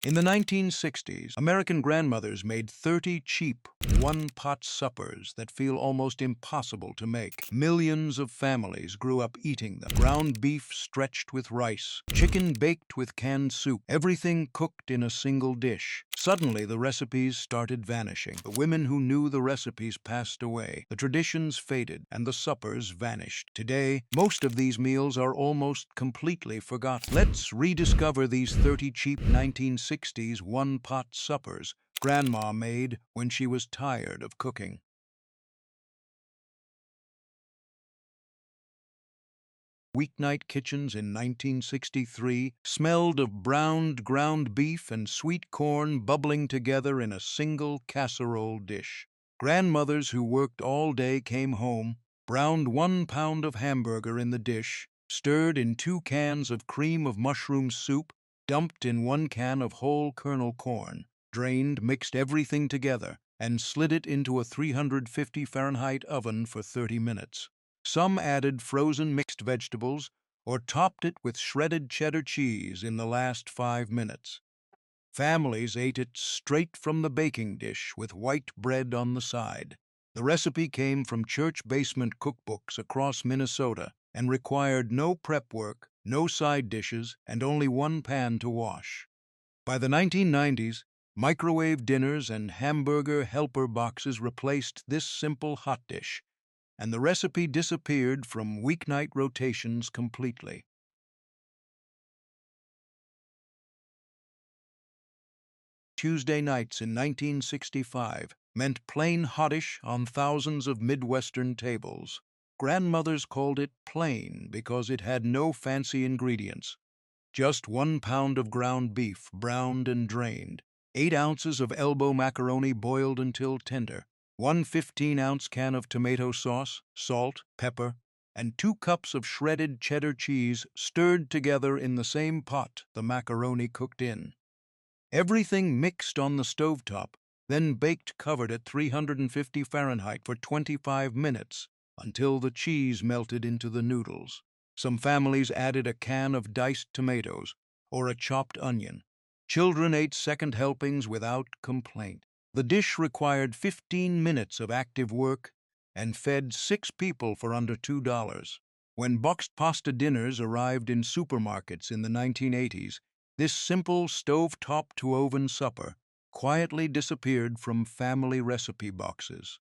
In the 1960s, American grandmothers made 30 cheap, one-pot suppers that feel almost impossible to make. Millions of families grew up eating them. Ground beef stretched with rice, chicken baked with canned soup, everything cooked in a single dish. Suddenly, the recipes started vanishing. The women who knew the recipes passed away. The traditions faded, and the suppers vanished. Today, most of these meals are almost completely forgotten. Let's rediscover these 30 cheap 1960s one-pot suppers Grandma made when she was tired of cooking. Weeknight kitchens in 1963 smelled of browned ground beef and sweet corn bubbling together in a single casserole dish. Grandmothers who worked all day came home, browned 1 pound of hamburger in the dish, stirred in 2 cans of cream of mushroom soup, dumped in 1 can of whole kernel corn, drained, mixed everything together, and slid it into a 350 Fahrenheit oven for 30 minutes. Some added frozen mixed vegetables or topped it with shredded cheddar cheese in the last 5 minutes. Families ate it straight from the baking dish with white bread on the side. The recipe came from church basement cookbooks across Minnesota and required no prep work, no side dishes, and only 1 pan to wash. By the 1990s, microwave dinners and hamburger helper boxes replaced this simple hot dish, and the recipe disappeared from weeknight rotations completely. Tuesday nights in 1965 meant plain hottish on thousands of Midwestern tables. Grandmothers called it plain because it had no fancy ingredients. Just 1 pound of ground beef, browned and drained, 8 ounces of elbow macaroni boiled until tender, 1 15-ounce can of tomato sauce, salt, pepper, and 2 cups of shredded cheddar cheese stirred together in the same pot the macaroni cooked in. Everything mixed on the stovetop, then baked covered at 350 Fahrenheit for 25 minutes until the cheese melted into the noodles. Some families added a can of diced tomatoes or a chopped onion. Children ate second helpings without complaint. The dish required 15 minutes of active work and fed 6 people for under $2. When boxed pasta dinners arrived in supermarkets in the 1980s, this simple stove-top-to-oven supper quietly disappeared from family recipe boxes.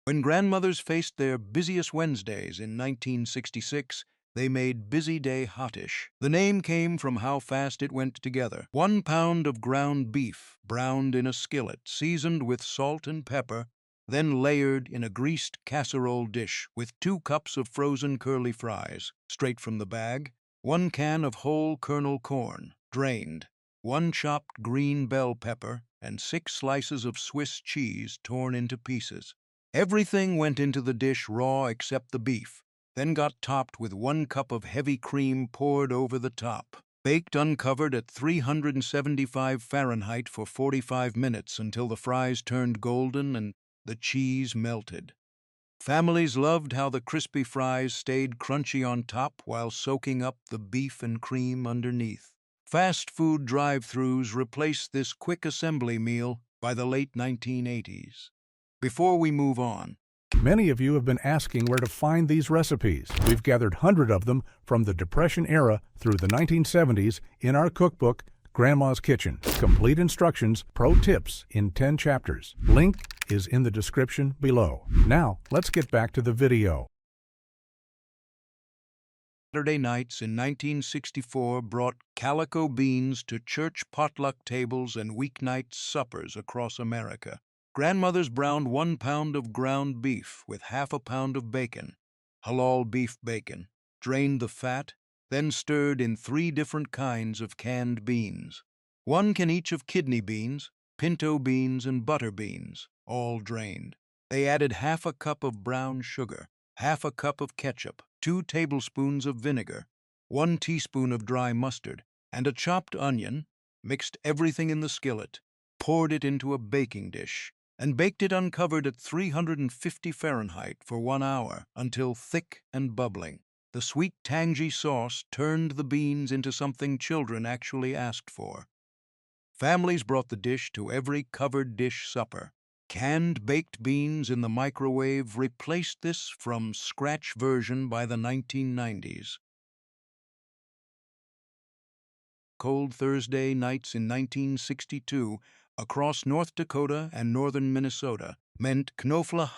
When grandmothers faced their busiest Wednesdays in 1966, they made Busy Day hottish. The name came from how fast it went together. 1 pound of ground beef, browned in a skillet, seasoned with salt and pepper, then layered in a greased casserole dish with 2 cups of frozen curly fries, straight from the bag, 1 can of whole kernel corn, drained, 1 chopped green bell pepper, and 6 slices of Swiss cheese torn into pieces. Everything went into the dish raw except the beef, then got topped with 1 cup of heavy cream poured over the top. Baked uncovered at 375 Fahrenheit for 45 minutes until the fries turned golden and the cheese melted. Families loved how the crispy fries stayed crunchy on top while soaking up the beef and cream underneath. Fast food drive-thrus replaced this quick assembly meal by the late 1980s. Before we move on, many of you have been asking where to find these recipes. We've gathered hundreds of them from the Depression era through the 1970s in our cookbook, Grandma's Kitchen. Complete instructions, pro tips in 10 chapters. Link is in the description below. Now, let's get back to the video. Saturday nights in 1964 brought calico beans to church potluck tables and weeknight suppers across America. Grandmothers browned 1 pound of ground beef with half a pound of bacon, halal beef bacon, drained the fat, then stirred in 3 different kinds of canned beans. 1 can each of kidney beans, pinto beans, and butter beans, all drained. They added half a cup of brown sugar, half a cup of ketchup, 2 tablespoons of vinegar, 1 teaspoon of dry mustard, and a chopped onion, mixed everything in the skillet, poured it into a baking dish, and baked it uncovered at 350 Fahrenheit for 1 hour until thick and bubbling. The sweet, tangy sauce turned the beans into something children actually asked for. Families brought the dish to every covered dish supper. Canned baked beans in the microwave replaced this from scratch version by the 1990s. Cold Thursday nights in 1962 across North Dakota and northern Minnesota meant Knofle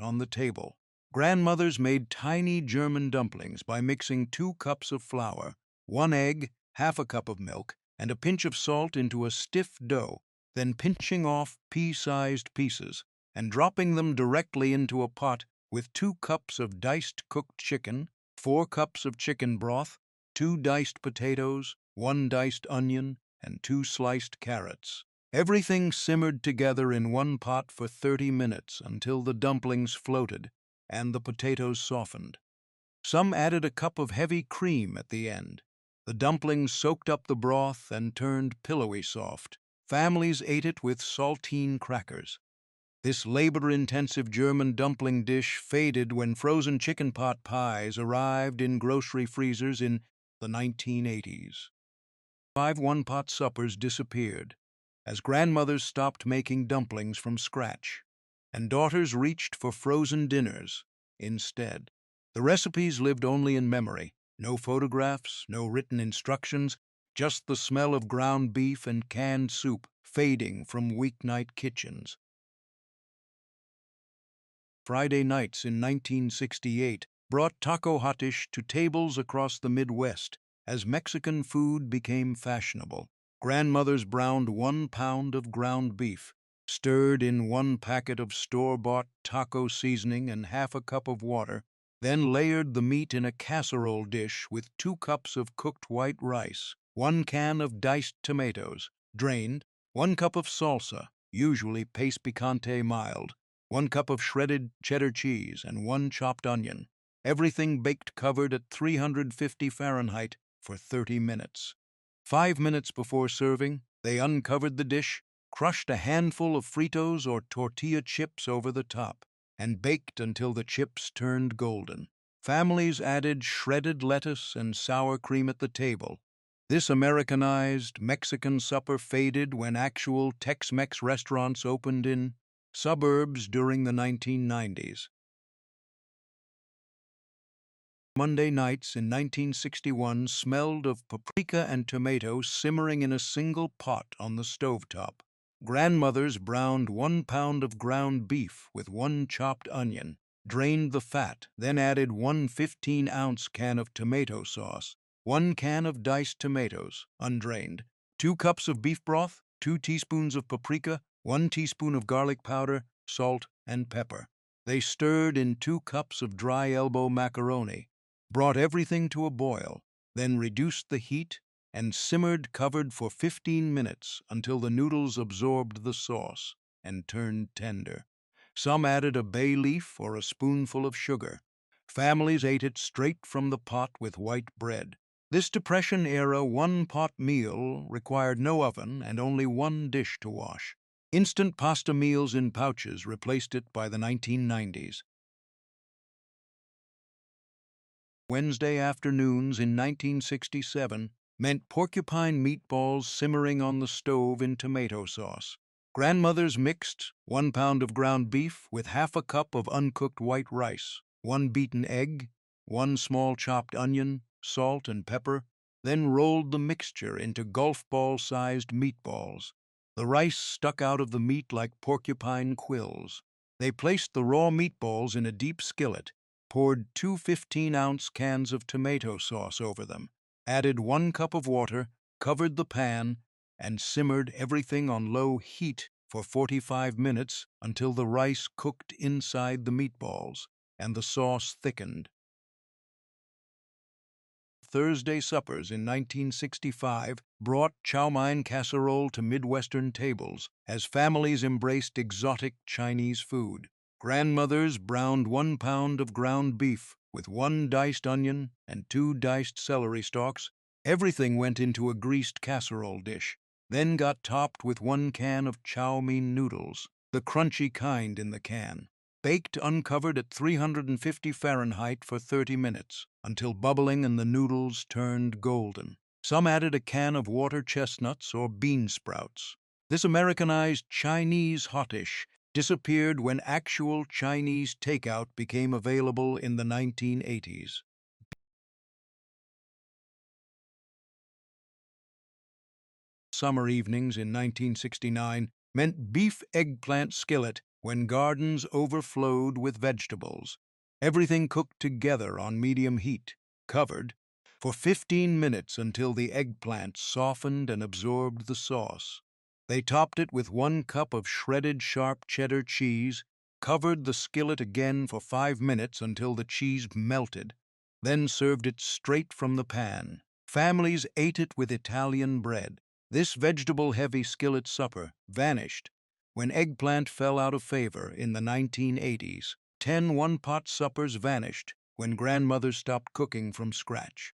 on the table. Grandmothers made tiny German dumplings by mixing 2 cups of flour, 1 egg, half a cup of milk, and a pinch of salt into a stiff dough, then pinching off pea-sized pieces and dropping them directly into a pot with 2 cups of diced cooked chicken, 4 cups of chicken broth, 2 diced potatoes, 1 diced onion, and 2 sliced carrots. Everything simmered together in one pot for 30 minutes until the dumplings floated and the potatoes softened. Some added a cup of heavy cream at the end. The dumplings soaked up the broth and turned pillowy soft. Families ate it with saltine crackers. This labor-intensive German dumpling dish faded when frozen chicken pot pies arrived in grocery freezers in the 1980s. 5 one-pot suppers disappeared as grandmothers stopped making dumplings from scratch, and daughters reached for frozen dinners instead. The recipes lived only in memory. No photographs, no written instructions, just the smell of ground beef and canned soup fading from weeknight kitchens. Friday nights in 1968 brought taco hot dish to tables across the Midwest as Mexican food became fashionable. Grandmothers browned 1 pound of ground beef, stirred in 1 packet of store-bought taco seasoning and half a cup of water, then layered the meat in a casserole dish with 2 cups of cooked white rice, 1 can of diced tomatoes, drained, 1 cup of salsa, usually paste picante mild, 1 cup of shredded cheddar cheese, and 1 chopped onion. Everything baked covered at 350 Fahrenheit for 30 minutes. 5 minutes before serving, they uncovered the dish, crushed a handful of Fritos or tortilla chips over the top, and baked until the chips turned golden. Families added shredded lettuce and sour cream at the table. This Americanized Mexican supper faded when actual Tex-Mex restaurants opened in suburbs during the 1990s. Monday nights in 1961 smelled of paprika and tomato simmering in a single pot on the stovetop. Grandmothers browned 1 pound of ground beef with 1 chopped onion, drained the fat, then added 1 15-ounce can of tomato sauce, 1 can of diced tomatoes, undrained, 2 cups of beef broth, 2 teaspoons of paprika, 1 teaspoon of garlic powder, salt, and pepper. They stirred in 2 cups of dry elbow macaroni, brought everything to a boil, then reduced the heat and simmered covered for 15 minutes until the noodles absorbed the sauce and turned tender. Some added a bay leaf or a spoonful of sugar. Families ate it straight from the pot with white bread. This Depression-era one-pot meal required no oven and only 1 dish to wash. Instant pasta meals in pouches replaced it by the 1990s. Wednesday afternoons in 1967 meant porcupine meatballs simmering on the stove in tomato sauce. Grandmothers mixed 1 pound of ground beef with half a cup of uncooked white rice, 1 beaten egg, 1 small chopped onion, salt and pepper, then rolled the mixture into golf ball-sized meatballs. The rice stuck out of the meat like porcupine quills. They placed the raw meatballs in a deep skillet, poured 2 15-ounce cans of tomato sauce over them, added 1 cup of water, covered the pan, and simmered everything on low heat for 45 minutes until the rice cooked inside the meatballs and the sauce thickened. Thursday suppers in 1965 brought chow mein casserole to Midwestern tables as families embraced exotic Chinese food. Grandmothers browned 1 pound of ground beef with 1 diced onion and 2 diced celery stalks. Everything went into a greased casserole dish, then got topped with 1 can of chow mein noodles, the crunchy kind in the can. baked uncovered at 350 Fahrenheit for 30 minutes, until bubbling and the noodles turned golden. Some added a can of water chestnuts or bean sprouts. This Americanized Chinese hot dish disappeared when actual Chinese takeout became available in the 1980s. Summer evenings in 1969 meant beef eggplant skillet when gardens overflowed with vegetables. Everything cooked together on medium heat, covered, for 15 minutes until the eggplant softened and absorbed the sauce. They topped it with 1 cup of shredded sharp cheddar cheese, covered the skillet again for 5 minutes until the cheese melted, then served it straight from the pan. Families ate it with Italian bread. This vegetable-heavy skillet supper vanished when eggplant fell out of favor in the 1980s. 10 one-pot suppers vanished when grandmothers stopped cooking from scratch.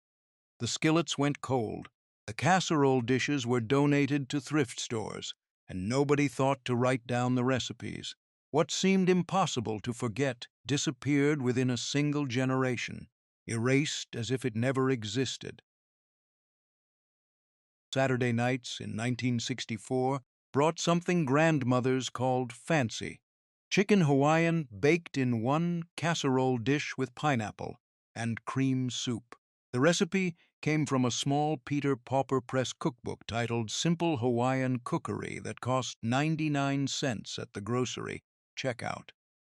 The skillets went cold. The casserole dishes were donated to thrift stores, and nobody thought to write down the recipes. What seemed impossible to forget disappeared within a single generation, erased as if it never existed. Saturday nights in 1964 brought something grandmothers called fancy. Chicken Hawaiian baked in one casserole dish with pineapple and cream soup. The recipe came from a small Peter Pauper Press cookbook titled Simple Hawaiian Cookery that cost 99 cents at the grocery checkout.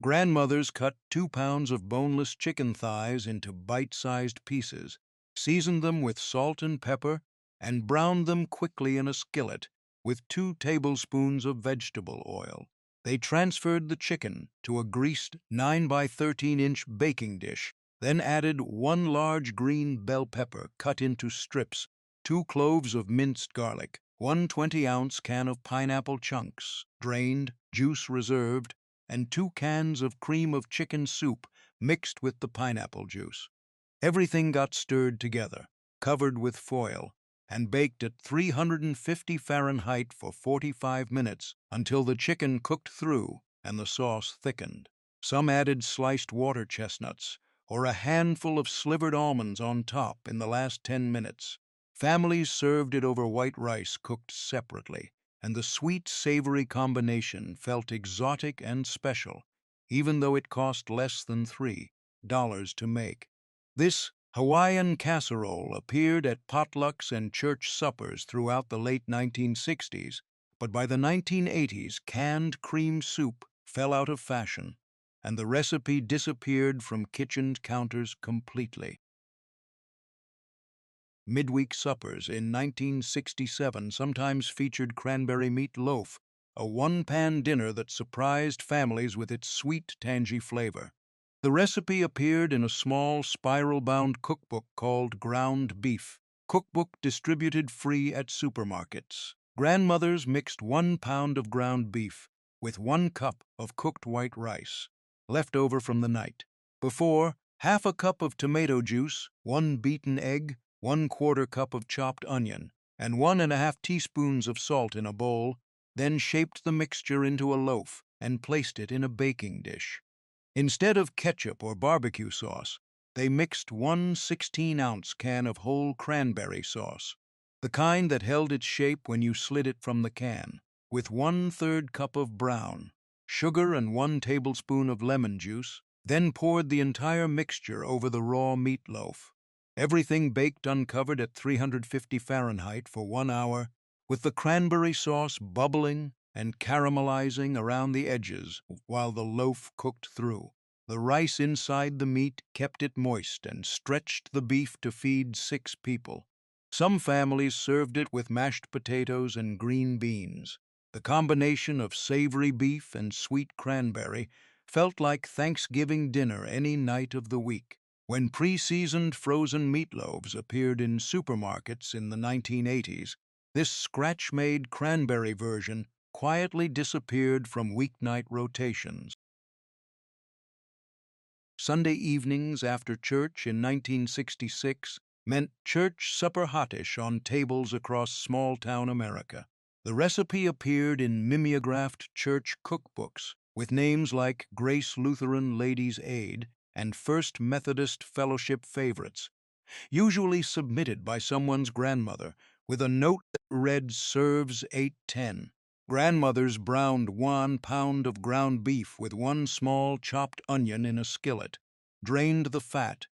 Grandmothers cut 2 pounds of boneless chicken thighs into bite-sized pieces, seasoned them with salt and pepper, and browned them quickly in a skillet with 2 tablespoons of vegetable oil. They transferred the chicken to a greased 9 by 13-inch baking dish, then added 1 large green bell pepper cut into strips, 2 cloves of minced garlic, 1 20-ounce can of pineapple chunks, drained, juice reserved, and 2 cans of cream of chicken soup mixed with the pineapple juice. Everything got stirred together, covered with foil, and baked at 350 Fahrenheit for 45 minutes until the chicken cooked through and the sauce thickened. Some added sliced water chestnuts or a handful of slivered almonds on top in the last 10 minutes. Families served it over white rice cooked separately, and the sweet-savory combination felt exotic and special, even though it cost less than $3 to make. This Hawaiian casserole appeared at potlucks and church suppers throughout the late 1960s, but by the 1980s, canned cream soup fell out of fashion, and the recipe disappeared from kitchen counters completely. Midweek suppers in 1967 sometimes featured cranberry meat loaf, a one-pan dinner that surprised families with its sweet, tangy flavor. The recipe appeared in a small, spiral-bound cookbook called Ground Beef, cookbook distributed free at supermarkets. Grandmothers mixed 1 pound of ground beef with 1 cup of cooked white rice, left over from the night. Before, half a cup of tomato juice, 1 beaten egg, 1/4 cup of chopped onion, and 1½ teaspoons of salt in a bowl, then shaped the mixture into a loaf and placed it in a baking dish. Instead of ketchup or barbecue sauce, they mixed 1 16-ounce can of whole cranberry sauce, the kind that held its shape when you slid it from the can, with 1/3 cup of brown, sugar and 1 tablespoon of lemon juice, then poured the entire mixture over the raw meatloaf. Everything baked uncovered at 350 Fahrenheit for 1 hour, with the cranberry sauce bubbling and caramelizing around the edges while the loaf cooked through. The rice inside the meat kept it moist and stretched the beef to feed 6 people. Some families served it with mashed potatoes and green beans. The combination of savory beef and sweet cranberry felt like Thanksgiving dinner any night of the week. When pre-seasoned frozen meatloaves appeared in supermarkets in the 1980s, this scratch-made cranberry version quietly disappeared from weeknight rotations. Sunday evenings after church in 1966 meant church supper hottish on tables across small-town America. The recipe appeared in mimeographed church cookbooks, with names like Grace Lutheran Ladies' Aid and First Methodist Fellowship favorites, usually submitted by someone's grandmother, with a note that read "Serves 810." Grandmother's browned 1 pound of ground beef with one small chopped onion in a skillet, drained the fat,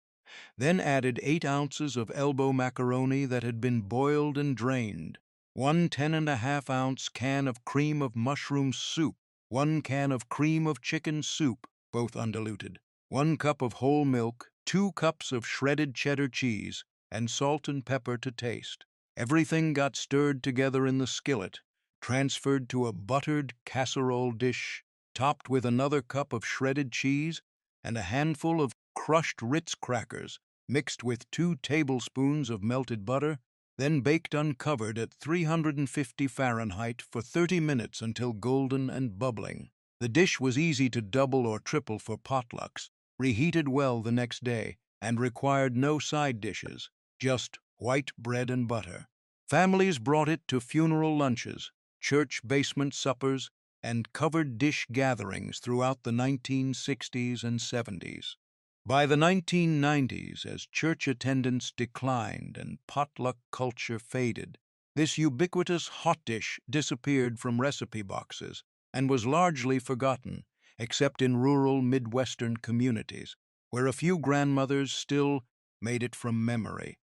then added 8 ounces of elbow macaroni that had been boiled and drained, one 10.5 ounce can of cream of mushroom soup, 1 can of cream of chicken soup, both undiluted, 1 cup of whole milk, 2 cups of shredded cheddar cheese, and salt and pepper to taste. Everything got stirred together in the skillet, transferred to a buttered casserole dish, topped with another cup of shredded cheese and a handful of crushed Ritz crackers, mixed with 2 tablespoons of melted butter, then baked uncovered at 350 Fahrenheit for 30 minutes until golden and bubbling. The dish was easy to double or triple for potlucks, reheated well the next day, and required no side dishes, just white bread and butter. Families brought it to funeral lunches, church basement suppers, and covered dish gatherings throughout the 1960s and 70s. By the 1990s, as church attendance declined and potluck culture faded, this ubiquitous hot dish disappeared from recipe boxes and was largely forgotten, except in rural Midwestern communities, where a few grandmothers still made it from memory.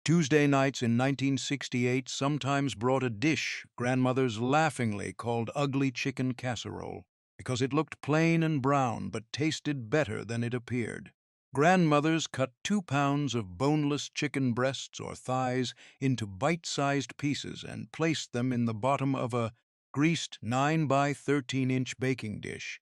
Tuesday nights in 1968 sometimes brought a dish grandmothers laughingly called ugly chicken casserole, because it looked plain and brown but tasted better than it appeared. Grandmothers cut 2 pounds of boneless chicken breasts or thighs into bite-sized pieces and placed them in the bottom of a greased 9 by 13-inch baking dish.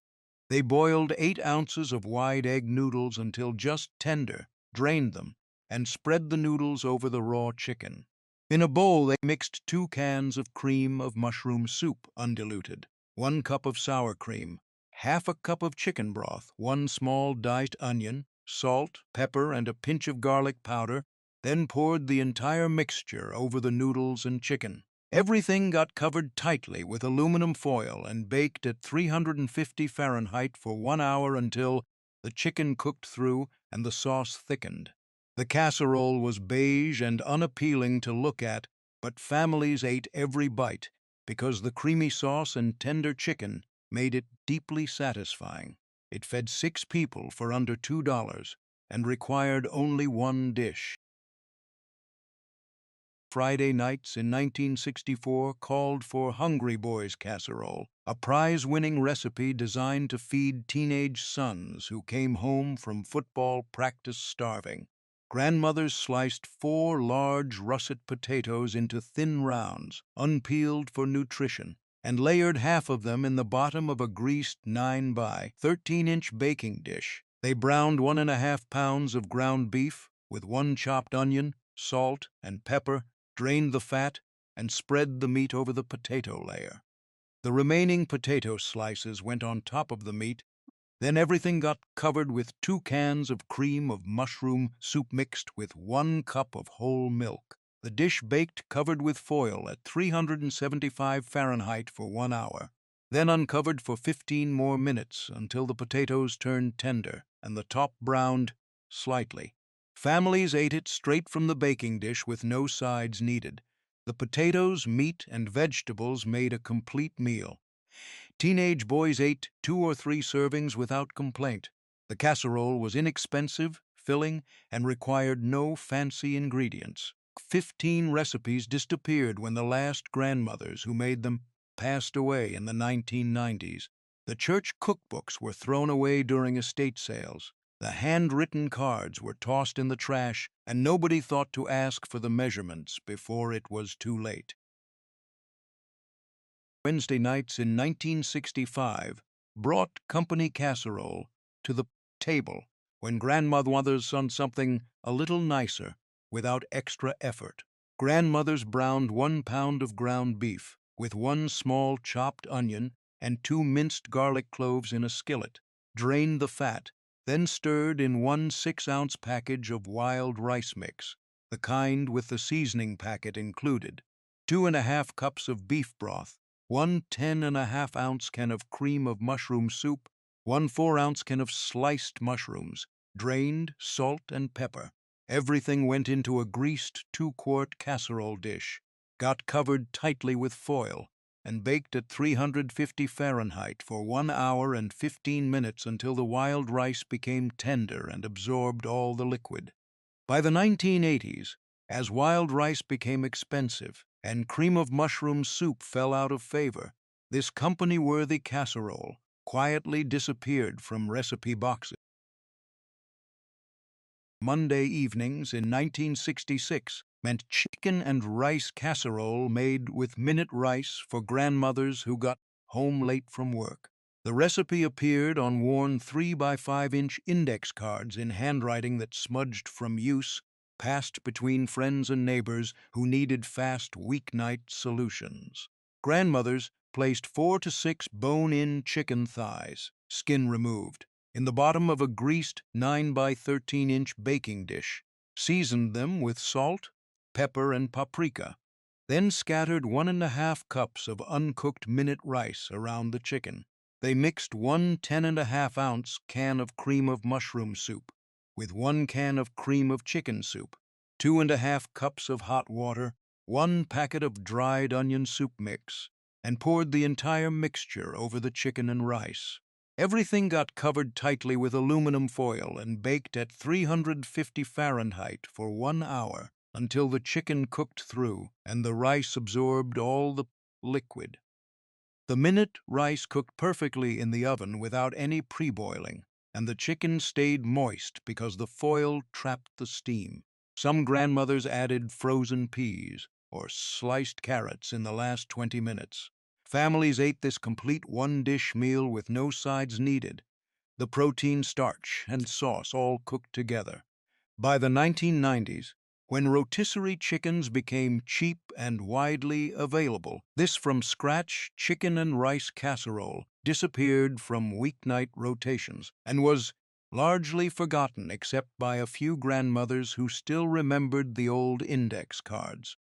They boiled 8 ounces of wide egg noodles until just tender, drained them, and spread the noodles over the raw chicken. In a bowl, they mixed 2 cans of cream of mushroom soup, undiluted, 1 cup of sour cream, half a cup of chicken broth, 1 small diced onion, salt, pepper, and a pinch of garlic powder, then poured the entire mixture over the noodles and chicken. Everything got covered tightly with aluminum foil and baked at 350 Fahrenheit for 1 hour until the chicken cooked through and the sauce thickened. The casserole was beige and unappealing to look at, but families ate every bite because the creamy sauce and tender chicken made it deeply satisfying. It fed 6 people for under $2 and required only one dish. Friday nights in 1964 called for Hungry Boys casserole, a prize-winning recipe designed to feed teenage sons who came home from football practice starving. Grandmothers sliced 4 large russet potatoes into thin rounds, unpeeled for nutrition, and layered half of them in the bottom of a greased 9 by 13-inch baking dish. They browned 1.5 pounds of ground beef with 1 chopped onion, salt, and pepper, drained the fat, and spread the meat over the potato layer. The remaining potato slices went on top of the meat. Then everything got covered with 2 cans of cream of mushroom soup mixed with 1 cup of whole milk. The dish baked covered with foil at 375 Fahrenheit for 1 hour, then uncovered for 15 more minutes until the potatoes turned tender and the top browned slightly. Families ate it straight from the baking dish with no sides needed. The potatoes, meat, and vegetables made a complete meal. Teenage boys ate 2 or 3 servings without complaint. The casserole was inexpensive, filling, and required no fancy ingredients. 15 recipes disappeared when the last grandmothers who made them passed away in the 1990s. The church cookbooks were thrown away during estate sales. The handwritten cards were tossed in the trash, and nobody thought to ask for the measurements before it was too late. Wednesday nights in 1965 brought company casserole to the table when grandmothers on something a little nicer without extra effort. Grandmothers browned 1 pound of ground beef with 1 small chopped onion and 2 minced garlic cloves in a skillet, drained the fat, then stirred in 1 6-ounce package of wild rice mix, the kind with the seasoning packet included, 2.5 cups of beef broth, 1 10.5-ounce can of cream of mushroom soup, 1 4-ounce can of sliced mushrooms, drained, salt and pepper. Everything went into a greased 2-quart casserole dish, got covered tightly with foil, and baked at 350 Fahrenheit for 1 hour and 15 minutes until the wild rice became tender and absorbed all the liquid. By the 1980s, as wild rice became expensive and cream of mushroom soup fell out of favor, this company-worthy casserole quietly disappeared from recipe boxes. Monday evenings in 1966 meant chicken and rice casserole made with minute rice for grandmothers who got home late from work. The recipe appeared on worn 3 by 5-inch index cards in handwriting that smudged from use, passed between friends and neighbors who needed fast weeknight solutions. Grandmothers placed 4 to 6 bone-in chicken thighs, skin removed, in the bottom of a greased 9 by 13-inch baking dish, seasoned them with salt, pepper, and paprika, then scattered 1.5 cups of uncooked minute rice around the chicken. They mixed 1 10.5-ounce can of cream of mushroom soup with 1 can of cream of chicken soup, 2.5 cups of hot water, 1 packet of dried onion soup mix, and poured the entire mixture over the chicken and rice. Everything got covered tightly with aluminum foil and baked at 350 Fahrenheit for 1 hour until the chicken cooked through and the rice absorbed all the liquid. The minute rice cooked perfectly in the oven without any pre-boiling, and the chicken stayed moist because the foil trapped the steam. Some grandmothers added frozen peas or sliced carrots in the last 20 minutes. Families ate this complete one-dish meal with no sides needed, the protein, starch, and sauce all cooked together. By the 1990s, when rotisserie chickens became cheap and widely available, this from-scratch chicken and rice casserole disappeared from weeknight rotations and was largely forgotten except by a few grandmothers who still remembered the old index cards.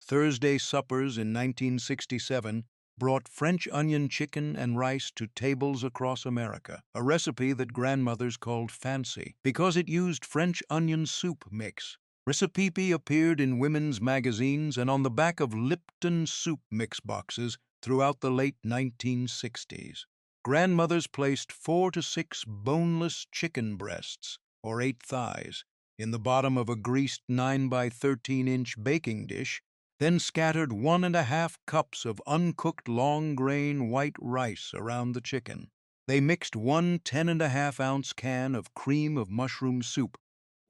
Thursday suppers in 1967 brought French onion chicken and rice to tables across America, a recipe that grandmothers called fancy because it used French onion soup mix. Recipe appeared in women's magazines and on the back of Lipton soup mix boxes throughout the late 1960s. Grandmothers placed 4 to 6 boneless chicken breasts, or 8 thighs, in the bottom of a greased 9 by 13-inch baking dish, then scattered 1.5 cups of uncooked long-grain white rice around the chicken. They mixed 1 10.5-ounce can of cream of mushroom soup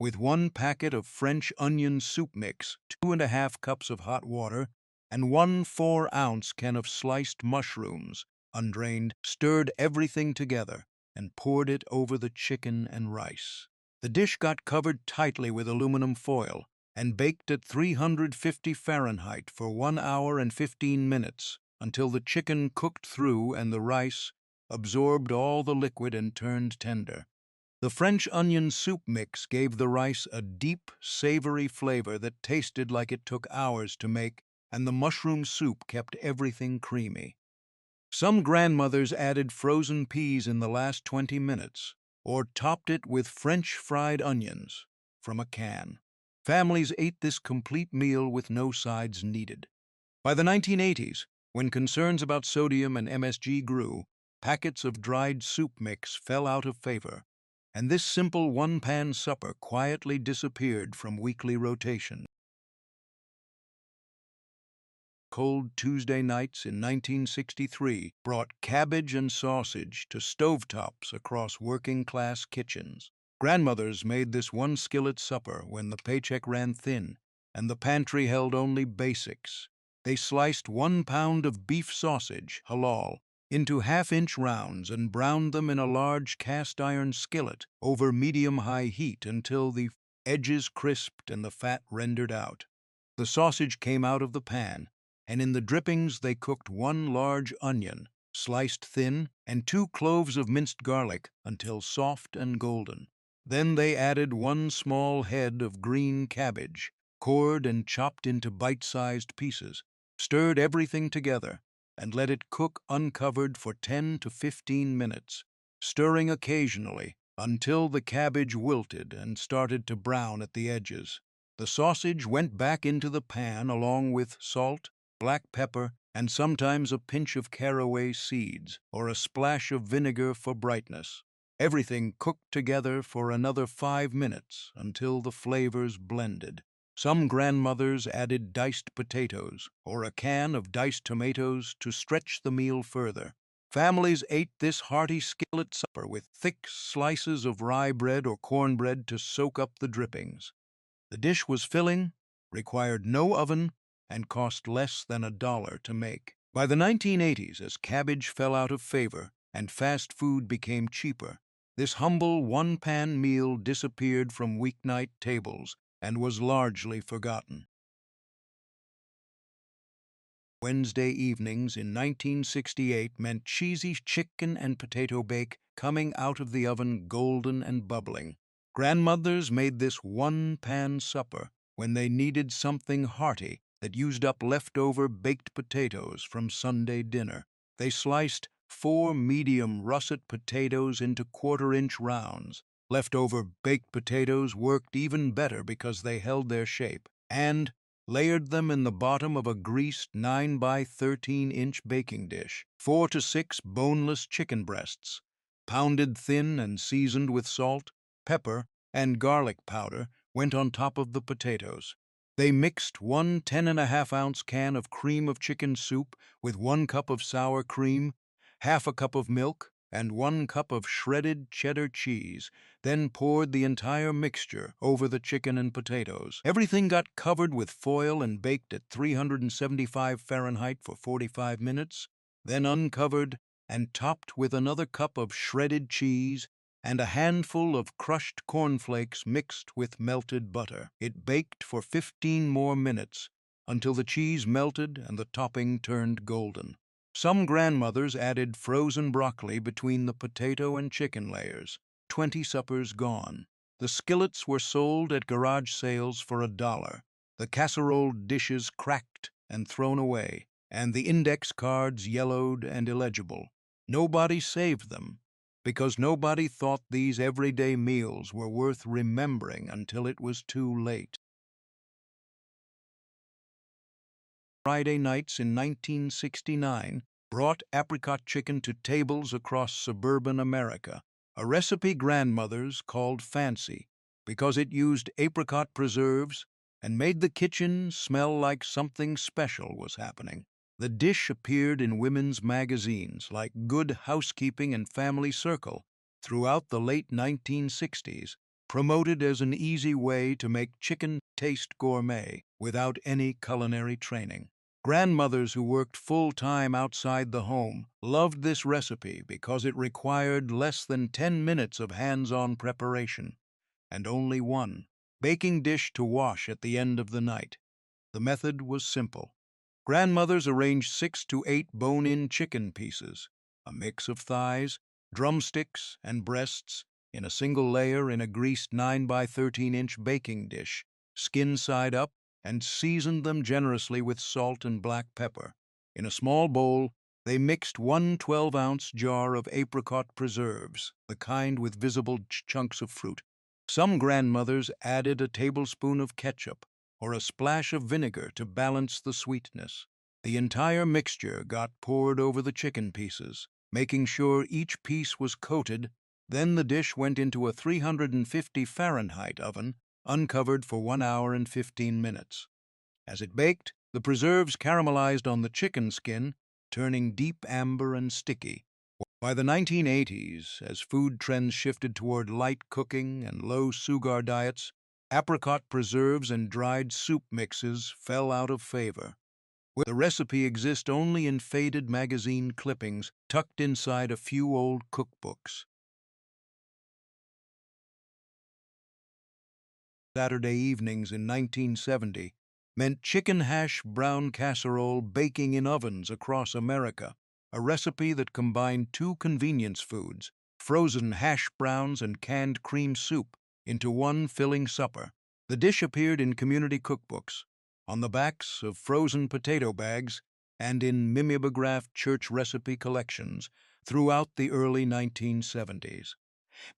with 1 packet of French onion soup mix, 2.5 cups of hot water, and 1 4-ounce can of sliced mushrooms, undrained, stirred everything together, and poured it over the chicken and rice. The dish got covered tightly with aluminum foil and baked at 350 Fahrenheit for 1 hour and 15 minutes until the chicken cooked through and the rice absorbed all the liquid and turned tender. The French onion soup mix gave the rice a deep, savory flavor that tasted like it took hours to make, and the mushroom soup kept everything creamy. Some grandmothers added frozen peas in the last 20 minutes or topped it with French fried onions from a can. Families ate this complete meal with no sides needed. By the 1980s, when concerns about sodium and MSG grew, packets of dried soup mix fell out of favor, and this simple one-pan supper quietly disappeared from weekly rotation. Cold Tuesday nights in 1963 brought cabbage and sausage to stovetops across working-class kitchens. Grandmothers made this one-skillet supper when the paycheck ran thin and the pantry held only basics. They sliced 1 pound of beef sausage, halal, into half-inch rounds and browned them in a large cast-iron skillet over medium-high heat until the edges crisped and the fat rendered out. The sausage came out of the pan, and in the drippings they cooked 1 large onion, sliced thin, and 2 cloves of minced garlic until soft and golden. Then they added 1 small head of green cabbage, cored and chopped into bite-sized pieces, stirred everything together, and let it cook uncovered for 10 to 15 minutes, stirring occasionally until the cabbage wilted and started to brown at the edges. The sausage went back into the pan along with salt, black pepper, and sometimes a pinch of caraway seeds or a splash of vinegar for brightness. Everything cooked together for another 5 minutes until the flavors blended. Some grandmothers added diced potatoes or a can of diced tomatoes to stretch the meal further. Families ate this hearty skillet supper with thick slices of rye bread or cornbread to soak up the drippings. The dish was filling, required no oven, and cost less than $1 to make. By the 1980s, as cabbage fell out of favor and fast food became cheaper, this humble one-pan meal disappeared from weeknight tables and was largely forgotten. Wednesday evenings in 1968 meant cheesy chicken and potato bake coming out of the oven golden and bubbling. Grandmothers made this one-pan supper when they needed something hearty that used up leftover baked potatoes from Sunday dinner. They sliced 4 medium russet potatoes into quarter-inch rounds. Leftover baked potatoes worked even better because they held their shape, and layered them in the bottom of a greased 9 by 13-inch baking dish. 4 to 6 boneless chicken breasts, pounded thin and seasoned with salt, pepper, and garlic powder, went on top of the potatoes. They mixed 1 10.5-ounce can of cream of chicken soup with 1 cup of sour cream, half a cup of milk, and 1 cup of shredded cheddar cheese, then poured the entire mixture over the chicken and potatoes. Everything got covered with foil and baked at 375 Fahrenheit for 45 minutes, then uncovered and topped with another cup of shredded cheese and a handful of crushed cornflakes mixed with melted butter. It baked for 15 more minutes until the cheese melted and the topping turned golden. Some grandmothers added frozen broccoli between the potato and chicken layers. 20 suppers gone. The skillets were sold at garage sales for $1. The casserole dishes cracked and thrown away, and the index cards yellowed and illegible. Nobody saved them, because nobody thought these everyday meals were worth remembering until it was too late. Friday nights in 1969 brought apricot chicken to tables across suburban America, a recipe grandmothers called fancy because it used apricot preserves and made the kitchen smell like something special was happening. The dish appeared in women's magazines like Good Housekeeping and Family Circle throughout the late 1960s, promoted as an easy way to make chicken taste gourmet without any culinary training. Grandmothers who worked full-time outside the home loved this recipe because it required less than 10 minutes of hands-on preparation and only one baking dish to wash at the end of the night. The method was simple. Grandmothers arranged 6 to 8 bone-in chicken pieces, a mix of thighs, drumsticks, and breasts, in a single layer in a greased 9 by 13-inch baking dish, skin side up, and seasoned them generously with salt and black pepper. In a small bowl, they mixed 1 12-ounce jar of apricot preserves, the kind with visible chunks of fruit. Some grandmothers added a tablespoon of ketchup or a splash of vinegar to balance the sweetness. The entire mixture got poured over the chicken pieces, making sure each piece was coated. Then the dish went into a 350 Fahrenheit oven, uncovered for 1 hour and 15 minutes. As it baked, the preserves caramelized on the chicken skin, turning deep amber and sticky. By the 1980s, as food trends shifted toward light cooking and low sugar diets, apricot preserves and dried soup mixes fell out of favor. The recipe exists only in faded magazine clippings tucked inside a few old cookbooks. Saturday evenings in 1970 meant chicken hash brown casserole baking in ovens across America, a recipe that combined 2 convenience foods, frozen hash browns and canned cream soup, into one filling supper. The dish appeared in community cookbooks, on the backs of frozen potato bags, and in mimeographed church recipe collections throughout the early 1970s.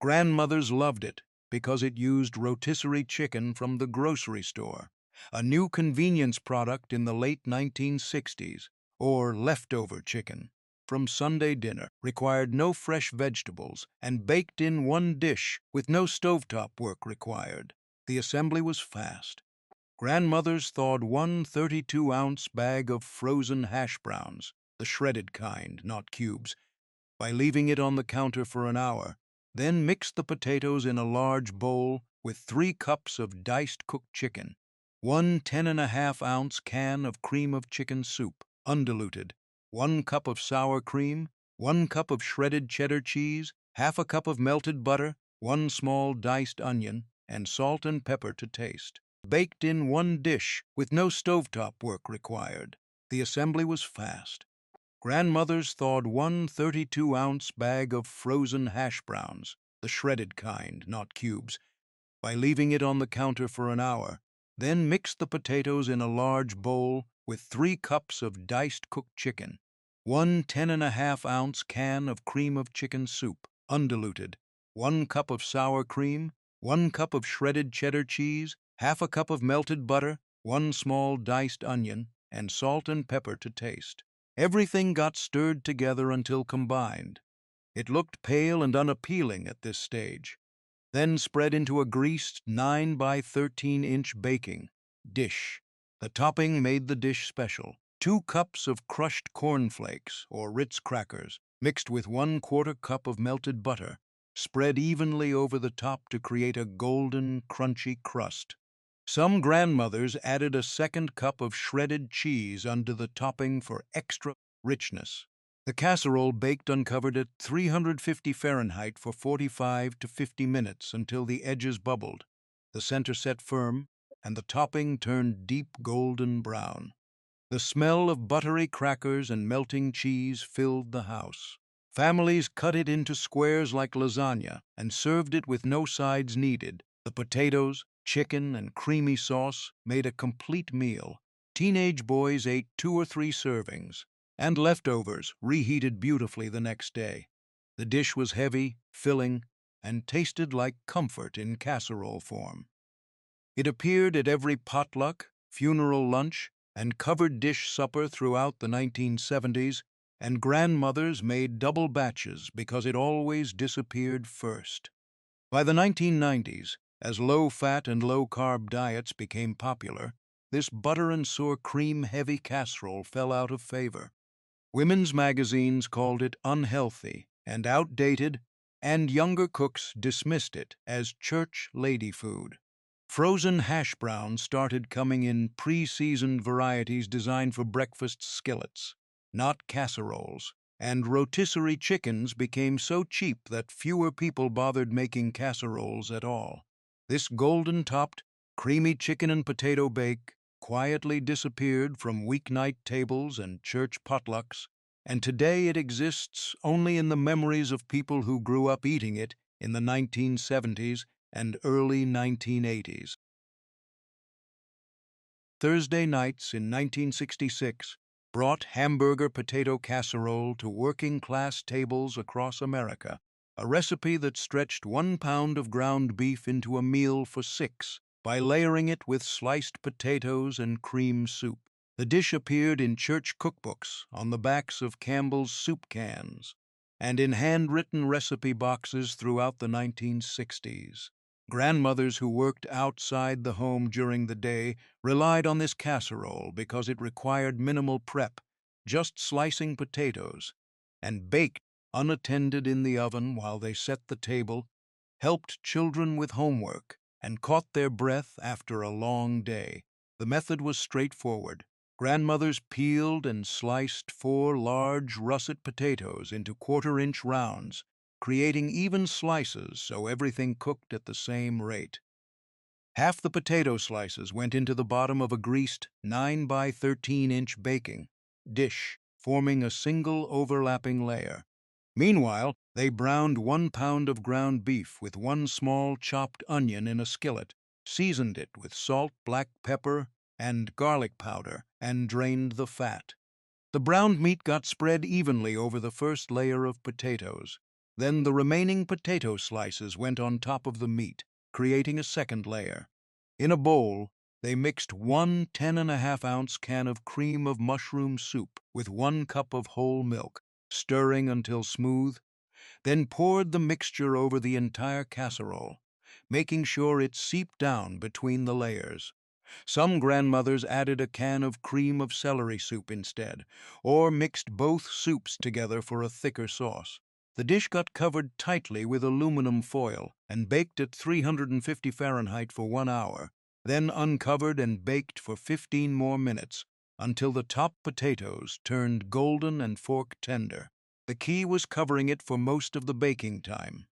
Grandmothers loved it because it used rotisserie chicken from the grocery store, a new convenience product in the late 1960s, or leftover chicken from Sunday dinner, required no fresh vegetables, and baked in one dish with no stovetop work required. The assembly was fast. Grandmothers thawed one 32-ounce bag of frozen hash browns, the shredded kind, not cubes, by leaving it on the counter for an hour, then mixed the potatoes in a large bowl with 3 cups of diced cooked chicken, one 10.5-ounce can of cream of chicken soup, undiluted, 1 cup of sour cream, 1 cup of shredded cheddar cheese, half a cup of melted butter, 1 small diced onion, and salt and pepper to taste. Baked in one dish with no stovetop work required. The assembly was fast. Grandmothers thawed one 32-ounce bag of frozen hash browns, the shredded kind, not cubes, by leaving it on the counter for an hour, then mixed the potatoes in a large bowl with 3 cups of diced cooked chicken, one 10.5-ounce can of cream of chicken soup, undiluted, 1 cup of sour cream, 1 cup of shredded cheddar cheese, half a cup of melted butter, 1 small diced onion, and salt and pepper to taste. Everything got stirred together until combined. It looked pale and unappealing at this stage. Then spread into a greased 9 by 13-inch baking dish. The topping made the dish special. 2 cups of crushed cornflakes or Ritz crackers, mixed with 1/4 cup of melted butter, spread evenly over the top to create a golden, crunchy crust. Some grandmothers added a 2nd cup of shredded cheese under the topping for extra richness. The casserole baked uncovered at 350 Fahrenheit for 45 to 50 minutes until the edges bubbled, the center set firm, and the topping turned deep golden brown. The smell of buttery crackers and melting cheese filled the house. Families cut it into squares like lasagna and served it with no sides needed. The potatoes, chicken, and creamy sauce made a complete meal. Teenage boys ate 2 or 3 servings, and leftovers reheated beautifully the next day. The dish was heavy, filling, and tasted like comfort in casserole form. It appeared at every potluck, funeral lunch, and covered dish supper throughout the 1970s, and grandmothers made double batches because it always disappeared first. By the 1990s, as low-fat and low-carb diets became popular, this butter and sour cream-heavy casserole fell out of favor. Women's magazines called it unhealthy and outdated, and younger cooks dismissed it as church lady food. Frozen hash browns started coming in pre-seasoned varieties designed for breakfast skillets, not casseroles, and rotisserie chickens became so cheap that fewer people bothered making casseroles at all. This golden-topped, creamy chicken and potato bake quietly disappeared from weeknight tables and church potlucks, and today it exists only in the memories of people who grew up eating it in the 1970s and early 1980s. Thursday nights in 1966 brought hamburger potato casserole to working-class tables across America, a recipe that stretched 1 pound of ground beef into a meal for 6 by layering it with sliced potatoes and cream soup. The dish appeared in church cookbooks, on the backs of Campbell's soup cans, and in handwritten recipe boxes throughout the 1960s. Grandmothers who worked outside the home during the day relied on this casserole because it required minimal prep, just slicing potatoes, and baked unattended in the oven while they set the table, helped children with homework, and caught their breath after a long day. The method was straightforward. Grandmothers peeled and sliced 4 large russet potatoes into 1/4-inch rounds, creating even slices so everything cooked at the same rate. Half the potato slices went into the bottom of a greased 9 by 13-inch baking dish, forming a single overlapping layer. Meanwhile, they browned 1 pound of ground beef with 1 small chopped onion in a skillet, seasoned it with salt, black pepper, and garlic powder, and drained the fat. The browned meat got spread evenly over the first layer of potatoes. Then the remaining potato slices went on top of the meat, creating a second layer. In a bowl, they mixed one 10.5-ounce can of cream of mushroom soup with 1 cup of whole milk, stirring until smooth, then poured the mixture over the entire casserole, making sure it seeped down between the layers. Some grandmothers added a can of cream of celery soup instead, or mixed both soups together for a thicker sauce. The dish got covered tightly with aluminum foil and baked at 350 Fahrenheit for 1 hour, then uncovered and baked for 15 more minutes until the top potatoes turned golden and fork tender. The key was covering it for most of the baking time.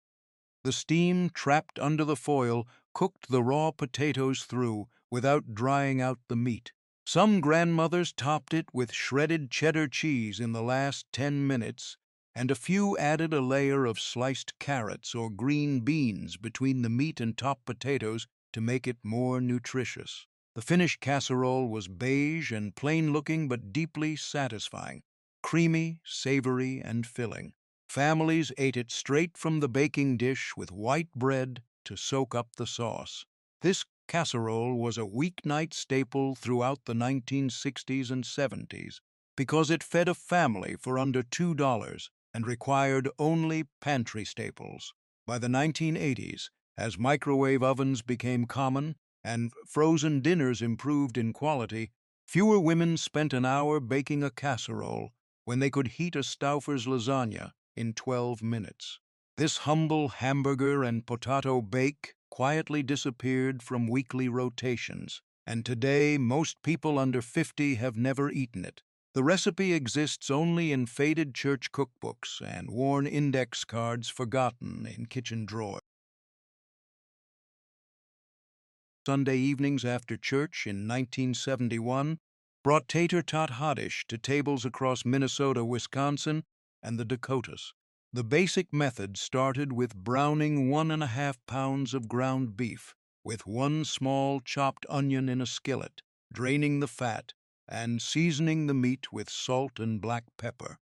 The steam trapped under the foil cooked the raw potatoes through without drying out the meat. Some grandmothers topped it with shredded cheddar cheese in the last 10 minutes, and a few added a layer of sliced carrots or green beans between the meat and top potatoes to make it more nutritious. The finished casserole was beige and plain-looking but deeply satisfying, creamy, savory, and filling. Families ate it straight from the baking dish with white bread to soak up the sauce. This casserole was a weeknight staple throughout the 1960s and 70s because it fed a family for under $2 and required only pantry staples. By the 1980s, as microwave ovens became common and frozen dinners improved in quality, fewer women spent an hour baking a casserole when they could heat a Stauffer's lasagna in 12 minutes. This humble hamburger and potato bake quietly disappeared from weekly rotations, and today most people under 50 have never eaten it. The recipe exists only in faded church cookbooks and worn index cards forgotten in kitchen drawers. Sunday evenings after church in 1971 brought tater tot hottish to tables across Minnesota, Wisconsin, and the Dakotas. The basic method started with browning 1.5 pounds of ground beef with 1 small chopped onion in a skillet, draining the fat, and seasoning the meat with salt and black pepper.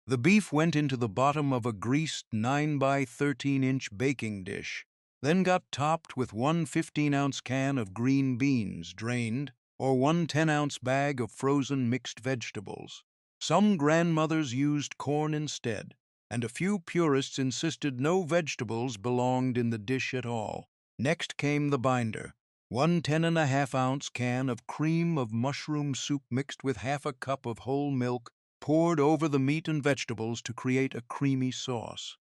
The beef went into the bottom of a greased 9 by 13-inch baking dish, then got topped with 1 15-ounce can of green beans drained, or 1 10-ounce bag of frozen mixed vegetables. Some grandmothers used corn instead, and a few purists insisted no vegetables belonged in the dish at all. Next came the binder, 1 10.5-ounce can of cream of mushroom soup mixed with half a cup of whole milk, poured over the meat and vegetables to create a creamy sauce.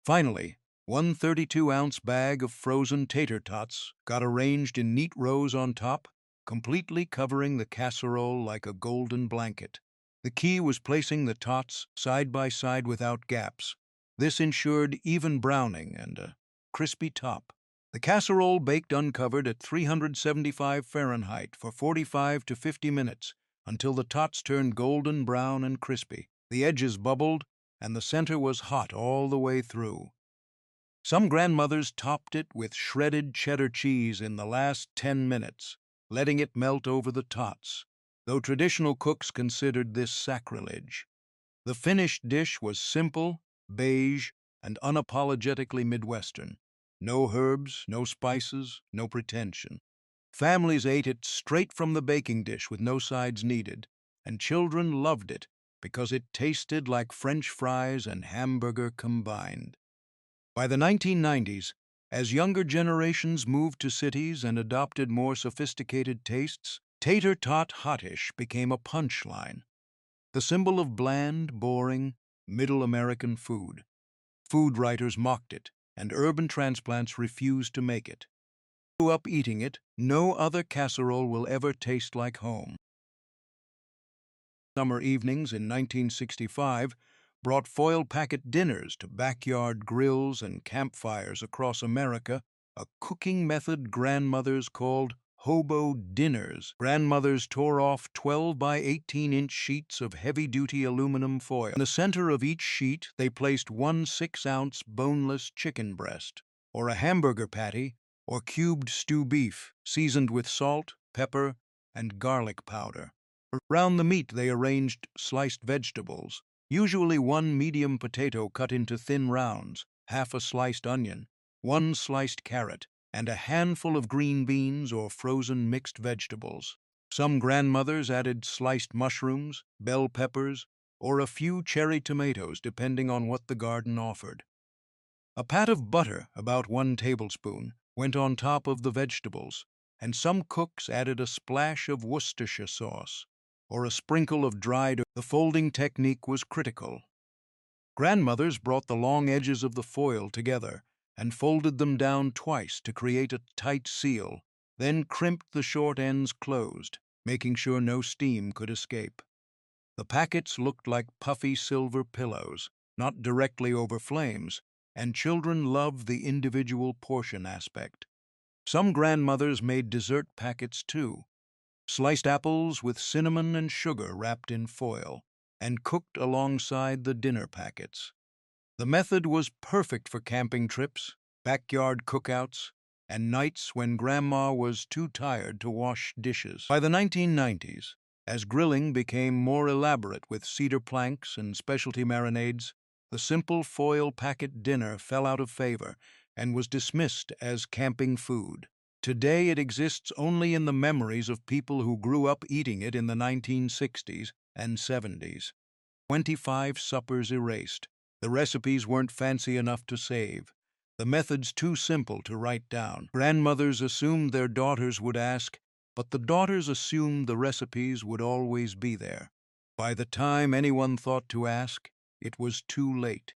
Finally, 1 32-ounce bag of frozen tater tots got arranged in neat rows on top, completely covering the casserole like a golden blanket. The key was placing the tots side by side without gaps. This ensured even browning and a crispy top. The casserole baked uncovered at 375 Fahrenheit for 45 to 50 minutes until the tots turned golden brown and crispy. The edges bubbled, and the center was hot all the way through. Some grandmothers topped it with shredded cheddar cheese in the last 10 minutes, letting it melt over the tots, though traditional cooks considered this sacrilege. The finished dish was simple, beige, and unapologetically Midwestern. No herbs, no spices, no pretension. Families ate it straight from the baking dish with no sides needed, and children loved it because it tasted like French fries and hamburger combined. By the 1990s, as younger generations moved to cities and adopted more sophisticated tastes, tater tot hottish became a punchline, the symbol of bland, boring, middle American food. Food writers mocked it, and urban transplants refused to make it. Grew up eating it, no other casserole will ever taste like home. Summer evenings in 1965 brought foil packet dinners to backyard grills and campfires across America, a cooking method grandmothers called hobo dinners. Grandmothers tore off 12 by 18-inch sheets of heavy-duty aluminum foil. In the center of each sheet, they placed 1 6-ounce boneless chicken breast, or a hamburger patty or cubed stew beef, seasoned with salt, pepper, and garlic powder. Around the meat they arranged sliced vegetables, usually one medium potato cut into thin rounds, half a sliced onion, one sliced carrot, and a handful of green beans or frozen mixed vegetables. Some grandmothers added sliced mushrooms, bell peppers, or a few cherry tomatoes depending on what the garden offered. A pat of butter, about 1 tablespoon, went on top of the vegetables, and some cooks added a splash of Worcestershire sauce or a sprinkle of dried herbs. The folding technique was critical. Grandmothers brought the long edges of the foil together and folded them down twice to create a tight seal, then crimped the short ends closed, making sure no steam could escape. The packets looked like puffy silver pillows, not directly over flames, and children loved the individual portion aspect. Some grandmothers made dessert packets too, sliced apples with cinnamon and sugar wrapped in foil, and cooked alongside the dinner packets. The method was perfect for camping trips, backyard cookouts, and nights when Grandma was too tired to wash dishes. By the 1990s, as grilling became more elaborate with cedar planks and specialty marinades, the simple foil packet dinner fell out of favor and was dismissed as camping food. Today it exists only in the memories of people who grew up eating it in the 1960s and 70s. 25 suppers erased. The recipes weren't fancy enough to save. The methods too simple to write down. Grandmothers assumed their daughters would ask, but the daughters assumed the recipes would always be there. By the time anyone thought to ask, it was too late.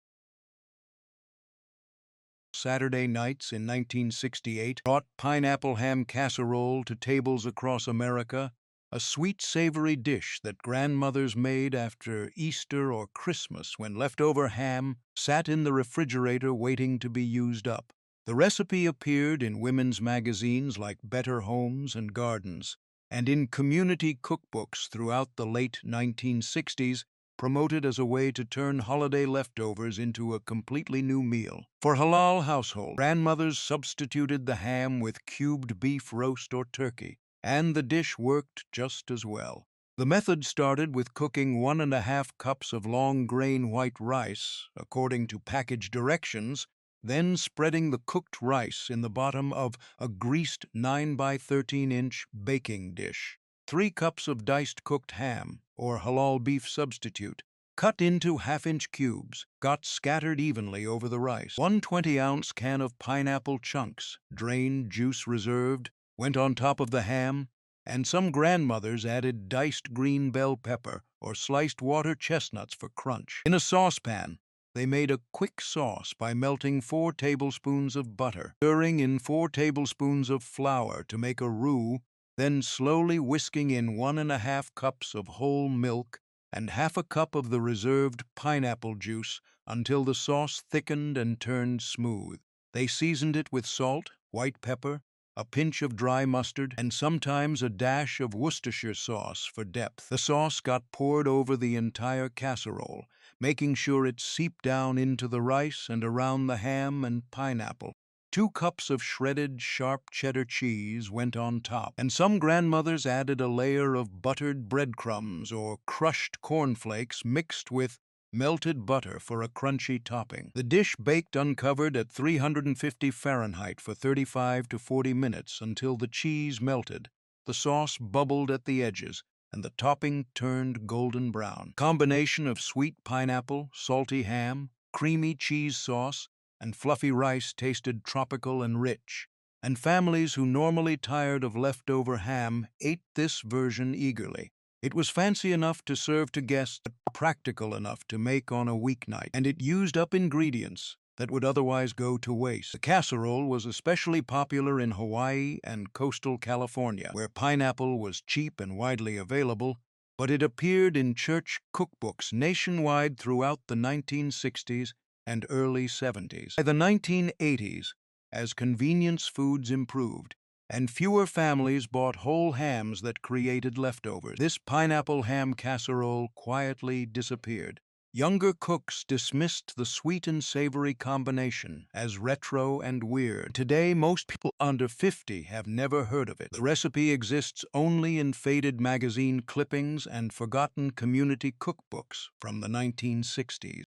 Saturday nights in 1968 brought pineapple ham casserole to tables across America, a sweet, savory dish that grandmothers made after Easter or Christmas when leftover ham sat in the refrigerator waiting to be used up. The recipe appeared in women's magazines like Better Homes and Gardens, and in community cookbooks throughout the late 1960s, promoted as a way to turn holiday leftovers into a completely new meal. For halal households, grandmothers substituted the ham with cubed beef roast or turkey, and the dish worked just as well. The method started with cooking 1½ cups of long-grain white rice, according to package directions, then spreading the cooked rice in the bottom of a greased 9 by 13-inch baking dish. 3 cups of diced cooked ham, or halal beef substitute, cut into half-inch cubes, got scattered evenly over the rice. 1 20-ounce can of pineapple chunks, drained, juice reserved, went on top of the ham, and some grandmothers added diced green bell pepper or sliced water chestnuts for crunch. In a saucepan, they made a quick sauce by melting 4 tablespoons of butter, stirring in 4 tablespoons of flour to make a roux, then slowly whisking in 1½ cups of whole milk and ½ a cup of the reserved pineapple juice until the sauce thickened and turned smooth. They seasoned it with salt, white pepper, a pinch of dry mustard, and sometimes a dash of Worcestershire sauce for depth. The sauce got poured over the entire casserole, making sure it seeped down into the rice and around the ham and pineapple. 2 cups of shredded sharp cheddar cheese went on top, and some grandmothers added a layer of buttered breadcrumbs or crushed cornflakes mixed with melted butter for a crunchy topping. The dish baked uncovered at 350 Fahrenheit for 35 to 40 minutes until the cheese melted, the sauce bubbled at the edges, and the topping turned golden brown. Combination of sweet pineapple, salty ham, creamy cheese sauce, and fluffy rice tasted tropical and rich, and families who normally tired of leftover ham ate this version eagerly. It was fancy enough to serve to guests, but practical enough to make on a weeknight, and it used up ingredients that would otherwise go to waste. The casserole was especially popular in Hawaii and coastal California, where pineapple was cheap and widely available, but it appeared in church cookbooks nationwide throughout the 1960s and early 70s. By the 1980s, as convenience foods improved, and fewer families bought whole hams that created leftovers, this pineapple ham casserole quietly disappeared. Younger cooks dismissed the sweet and savory combination as retro and weird. Today, most people under 50 have never heard of it. The recipe exists only in faded magazine clippings and forgotten community cookbooks from the 1960s.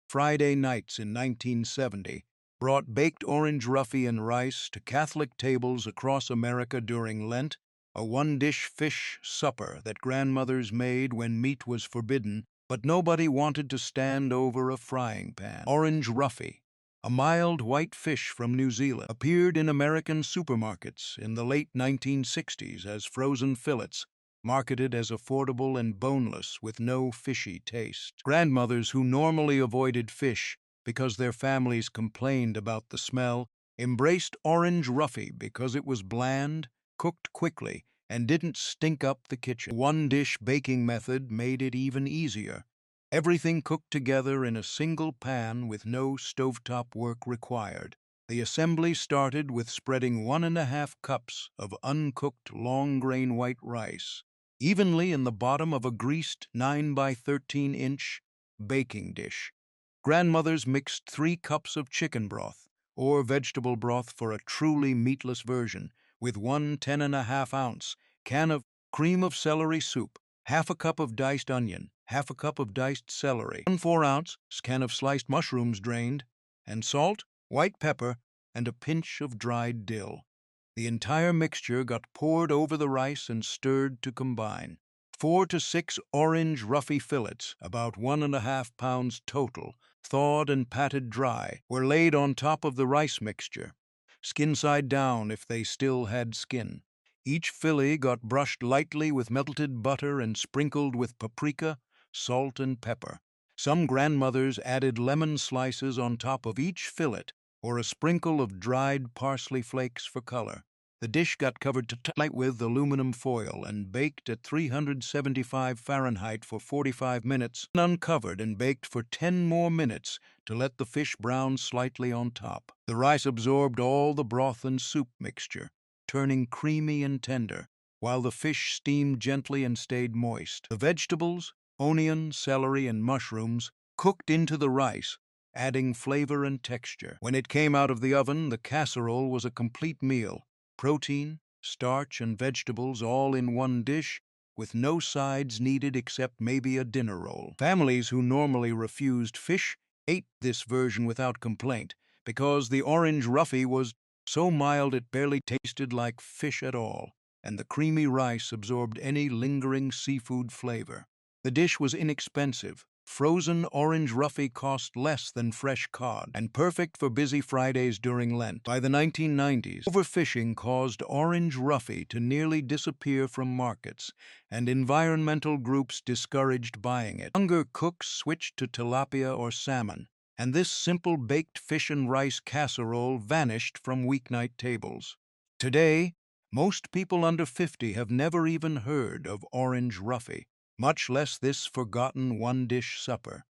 Friday nights in 1970 brought baked orange roughy and rice to Catholic tables across America during Lent, a one-dish fish supper that grandmothers made when meat was forbidden, but nobody wanted to stand over a frying pan. Orange roughy, a mild white fish from New Zealand, appeared in American supermarkets in the late 1960s as frozen fillets, marketed as affordable and boneless with no fishy taste. Grandmothers who normally avoided fish because their families complained about the smell embraced orange roughy because it was bland, cooked quickly, and didn't stink up the kitchen. One-dish baking method made it even easier. Everything cooked together in a single pan with no stovetop work required. The assembly started with spreading 1½ cups of uncooked long-grain white rice evenly in the bottom of a greased 9 by 13-inch baking dish. Grandmothers mixed 3 cups of chicken broth, or vegetable broth for a truly meatless version, with 1 10½ ounce can of cream of celery soup, half a cup of diced onion, half a cup of diced celery, 1 4-ounce can of sliced mushrooms drained, and salt, white pepper, and a pinch of dried dill. The entire mixture got poured over the rice and stirred to combine. 4 to 6 orange roughy fillets, about 1½ pounds total, thawed and patted dry, were laid on top of the rice mixture, skin side down if they still had skin. Each fillet got brushed lightly with melted butter and sprinkled with paprika, salt, and pepper. Some grandmothers added lemon slices on top of each fillet, or a sprinkle of dried parsley flakes for color. The dish got covered tight with aluminum foil and baked at 375 Fahrenheit for 45 minutes, uncovered and baked for 10 more minutes to let the fish brown slightly on top. The rice absorbed all the broth and soup mixture, turning creamy and tender, while the fish steamed gently and stayed moist. The vegetables, onion, celery, and mushrooms cooked into the rice, adding flavor and texture. When it came out of the oven, the casserole was a complete meal. Protein, starch, and vegetables all in one dish, with no sides needed except maybe a dinner roll. Families who normally refused fish ate this version without complaint, because the orange roughy was so mild it barely tasted like fish at all, and the creamy rice absorbed any lingering seafood flavor. The dish was inexpensive. Frozen orange roughy cost less than fresh cod, and perfect for busy Fridays during Lent. By the 1990s, overfishing caused orange roughy to nearly disappear from markets, and environmental groups discouraged buying it. Younger cooks switched to tilapia or salmon, and this simple baked fish and rice casserole vanished from weeknight tables. Today, most people under 50 have never even heard of orange roughy, much less this forgotten one-dish supper.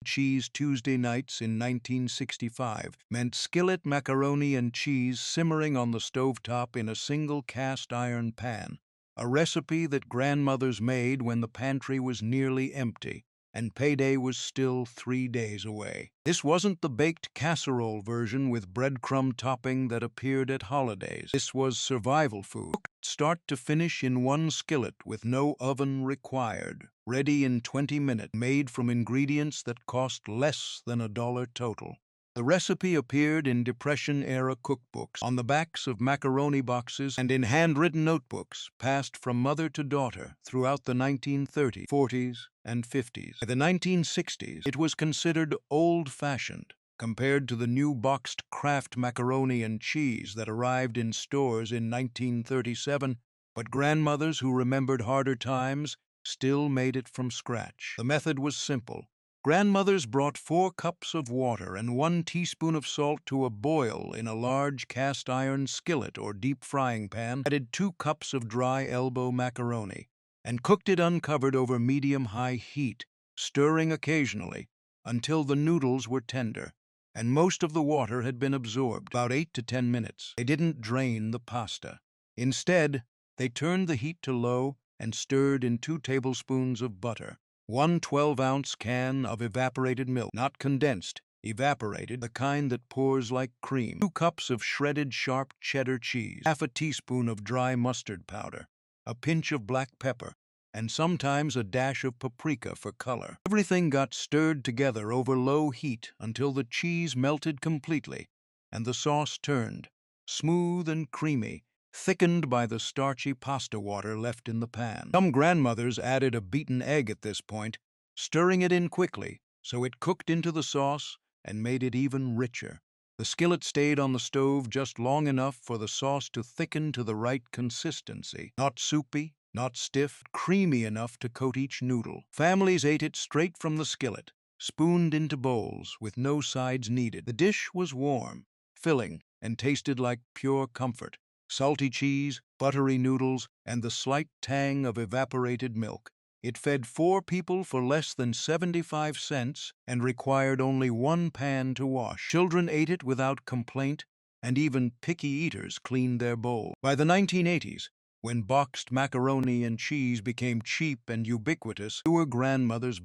Cheese Tuesday nights in 1965 meant skillet macaroni and cheese simmering on the stovetop in a single cast-iron pan, a recipe that grandmothers made when the pantry was nearly empty and payday was still 3 days away. This wasn't the baked casserole version with breadcrumb topping that appeared at holidays. This was survival food, cooked start to finish in one skillet with no oven required, ready in 20 minutes, made from ingredients that cost less than $1 total. The recipe appeared in Depression-era cookbooks, on the backs of macaroni boxes, and in handwritten notebooks passed from mother to daughter throughout the 1930s, 40s, and 50s. By the 1960s, it was considered old-fashioned compared to the new boxed Kraft macaroni and cheese that arrived in stores in 1937, but grandmothers who remembered harder times still made it from scratch. The method was simple. Grandmothers brought 4 cups of water and 1 teaspoon of salt to a boil in a large cast-iron skillet or deep frying pan, added 2 cups of dry elbow macaroni, and cooked it uncovered over medium-high heat, stirring occasionally until the noodles were tender, and most of the water had been absorbed, about 8 to 10 minutes. They didn't drain the pasta. Instead, they turned the heat to low and stirred in 2 tablespoons of butter. 1 12-ounce can of evaporated milk, not condensed, evaporated, the kind that pours like cream. 2 cups of shredded sharp cheddar cheese. Half a teaspoon of dry mustard powder. A pinch of black pepper, and sometimes a dash of paprika for color. Everything got stirred together over low heat until the cheese melted completely and the sauce turned, smooth and creamy, thickened by the starchy pasta water left in the pan. Some grandmothers added a beaten egg at this point, stirring it in quickly so it cooked into the sauce and made it even richer. The skillet stayed on the stove just long enough for the sauce to thicken to the right consistency. Not soupy, not stiff, creamy enough to coat each noodle. Families ate it straight from the skillet, spooned into bowls with no sides needed. The dish was warm, filling, and tasted like pure comfort. Salty cheese, buttery noodles, and the slight tang of evaporated milk. It fed 4 people for less than 75 cents and required only 1 pan to wash. Children ate it without complaint, and even picky eaters cleaned their bowl. By the 1980s, when boxed macaroni and cheese became cheap and ubiquitous, fewer grandmothers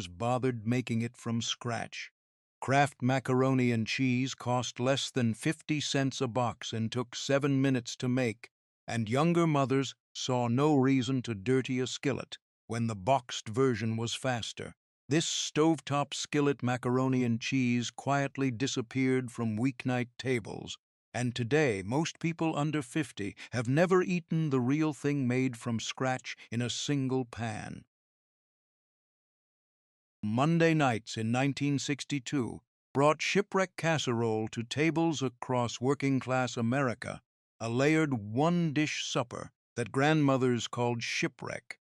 bothered making it from scratch. Kraft macaroni and cheese cost less than 50 cents a box and took 7 minutes to make, and younger mothers saw no reason to dirty a skillet when the boxed version was faster. This stovetop skillet macaroni and cheese quietly disappeared from weeknight tables, and today most people under 50 have never eaten the real thing made from scratch in a single pan. Monday nights in 1962 brought shipwreck casserole to tables across working-class America, a layered one-dish supper that grandmothers called shipwreck